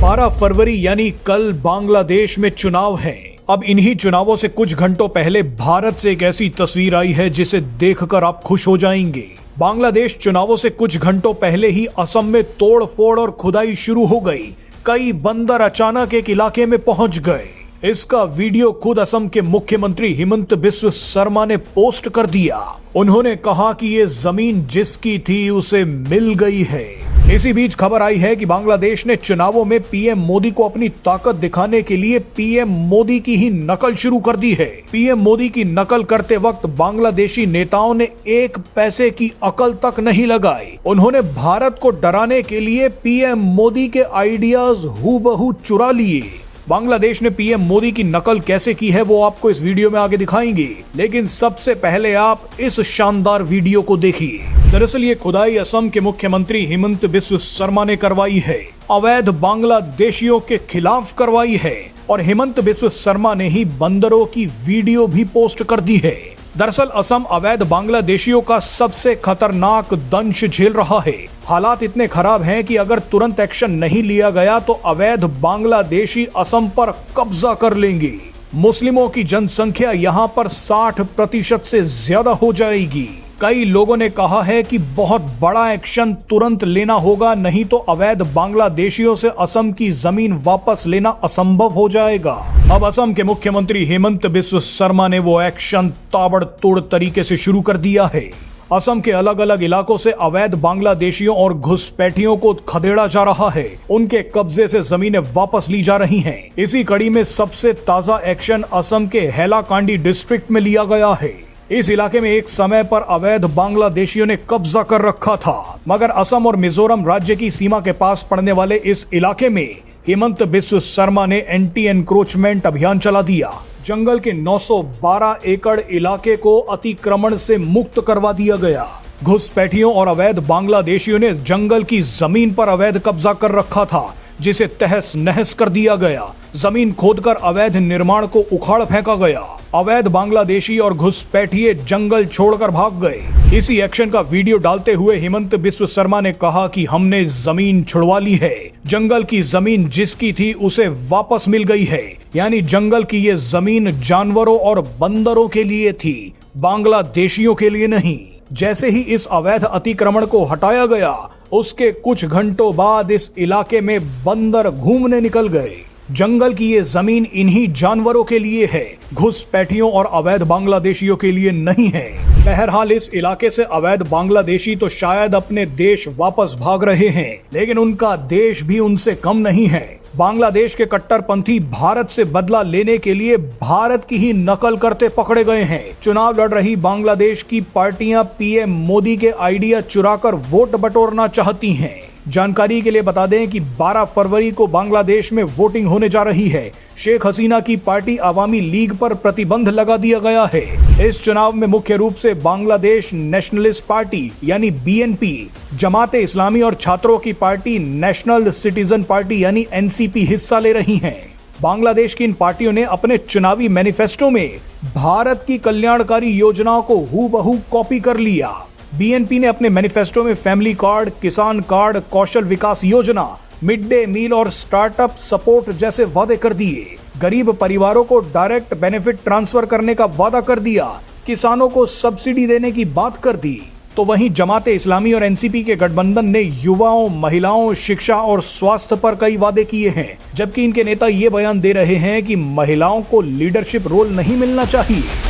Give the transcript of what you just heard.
12 फरवरी यानी कल बांग्लादेश में चुनाव हैं। अब इन्हीं चुनावों से कुछ घंटों पहले भारत से एक ऐसी तस्वीर आई है जिसे देखकर आप खुश हो जाएंगे। बांग्लादेश चुनावों से कुछ घंटों पहले ही असम में तोड़ फोड़ और खुदाई शुरू हो गई। कई बंदर अचानक एक इलाके में पहुंच गए। इसका वीडियो खुद असम के मुख्यमंत्री हिमंत बिस्व शर्मा ने पोस्ट कर दिया। उन्होंने कहा कि ये जमीन जिसकी थी उसे मिल गई है। इसी बीच खबर आई है कि बांग्लादेश ने चुनावों में पीएम मोदी को अपनी ताकत दिखाने के लिए पीएम मोदी की ही नकल शुरू कर दी है। पीएम मोदी की नकल करते वक्त बांग्लादेशी नेताओं ने एक पैसे की अकल तक नहीं लगाई। उन्होंने भारत को डराने के लिए पीएम मोदी के आइडियाज हूबहू चुरा लिए। बांग्लादेश ने पीएम मोदी की नकल कैसे की है वो आपको इस वीडियो में आगे दिखाएंगे, लेकिन सबसे पहले आप इस शानदार वीडियो को देखिए। दरअसल ये खुदाई असम के मुख्यमंत्री हिमंत बिस्व शर्मा ने करवाई है। अवैध बांग्लादेशियों के खिलाफ करवाई है और हिमंत बिस्व शर्मा ने ही बंदरों की वीडियो भी पोस्ट कर दी है। दरअसल असम अवैध बांग्लादेशियों का सबसे खतरनाक दंश झेल रहा है। हालात इतने खराब हैं कि अगर तुरंत एक्शन नहीं लिया गया तो अवैध बांग्लादेशी असम पर कब्जा कर लेंगे। मुस्लिमों की जनसंख्या यहां पर 60% से ज्यादा हो जाएगी। कई लोगों ने कहा है कि बहुत बड़ा एक्शन तुरंत लेना होगा, नहीं तो अवैध बांग्लादेशियों से असम की जमीन वापस लेना असंभव हो जाएगा। अब असम के मुख्यमंत्री हिमंत बिस्व शर्मा ने वो एक्शन ताबड़तोड़ तरीके से शुरू कर दिया है। असम के अलग अलग इलाकों से अवैध बांग्लादेशियों और घुसपैठियों को खदेड़ा जा रहा है। उनके कब्जे से जमीनें वापस ली जा रही हैं। इसी कड़ी में सबसे ताजा एक्शन असम के हैलाकांडी डिस्ट्रिक्ट में लिया गया है। इस इलाके में एक समय पर अवैध बांग्लादेशियों ने कब्जा कर रखा था, मगर असम और मिजोरम राज्य की सीमा के पास पड़ने वाले इस इलाके में हिमंत बिस्व शर्मा ने एंटी एनक्रोचमेंट अभियान चला दिया। जंगल के 912 एकड़ इलाके को अतिक्रमण से मुक्त करवा दिया गया। घुसपैठियों और अवैध बांग्लादेशियों ने जंगल की जमीन पर अवैध कब्जा कर रखा था, जिसे तहस नहस कर दिया गया। जमीन खोदकर अवैध निर्माण को उखाड़ फेंका गया। अवैध बांग्लादेशी और घुसपैठिए जंगल छोड़कर भाग गए। इसी एक्शन का वीडियो डालते हुए हिमंत बिस्व शर्मा ने कहा कि हमने जमीन छुड़वा ली है। जंगल की जमीन जिसकी थी उसे वापस मिल गई है। यानी जंगल की ये जमीन जानवरों और बंदरों के लिए थी, बांग्लादेशियों के लिए नहीं। जैसे ही इस अवैध अतिक्रमण को हटाया गया, उसके कुछ घंटों बाद इस इलाके में बंदर घूमने निकल गए। जंगल की ये जमीन इन्हीं जानवरों के लिए है, घुसपैठियों और अवैध बांग्लादेशियों के लिए नहीं है। बहरहाल इस इलाके से अवैध बांग्लादेशी तो शायद अपने देश वापस भाग रहे हैं, लेकिन उनका देश भी उनसे कम नहीं है। बांग्लादेश के कट्टरपंथी भारत से बदला लेने के लिए भारत की ही नकल करते पकड़े गए हैं। चुनाव लड़ रही बांग्लादेश की पार्टियां पीएम मोदी के आइडिया चुराकर वोट बटोरना चाहती हैं। जानकारी के लिए बता दें कि 12 फरवरी को बांग्लादेश में वोटिंग होने जा रही है। शेख हसीना की पार्टी अवामी लीग पर प्रतिबंध लगा दिया गया है। इस चुनाव में मुख्य रूप से बांग्लादेश नेशनलिस्ट पार्टी यानी बीएनपी, जमाते इस्लामी और छात्रों की पार्टी नेशनल सिटीजन पार्टी यानी एनसीपी हिस्सा ले रही हैं। बांग्लादेश की इन पार्टियों ने अपने चुनावी मैनिफेस्टो में भारत की कल्याणकारी योजनाओं को हूबहू कॉपी कर लिया। बीएनपी ने अपने मैनिफेस्टो में फैमिली कार्ड, किसान कार्ड, कौशल विकास योजना, मिड डे मील और स्टार्टअप सपोर्ट जैसे वादे कर दिए। गरीब परिवारों को डायरेक्ट बेनिफिट ट्रांसफर करने का वादा कर दिया। किसानों को सब्सिडी देने की बात कर दी। तो वहीं जमाते इस्लामी और एनसीपी के गठबंधन ने युवाओं, महिलाओं, शिक्षा और स्वास्थ्य पर कई वादे किए हैं, जबकि इनके नेता ये बयान दे रहे हैं कि महिलाओं को लीडरशिप रोल नहीं मिलना चाहिए।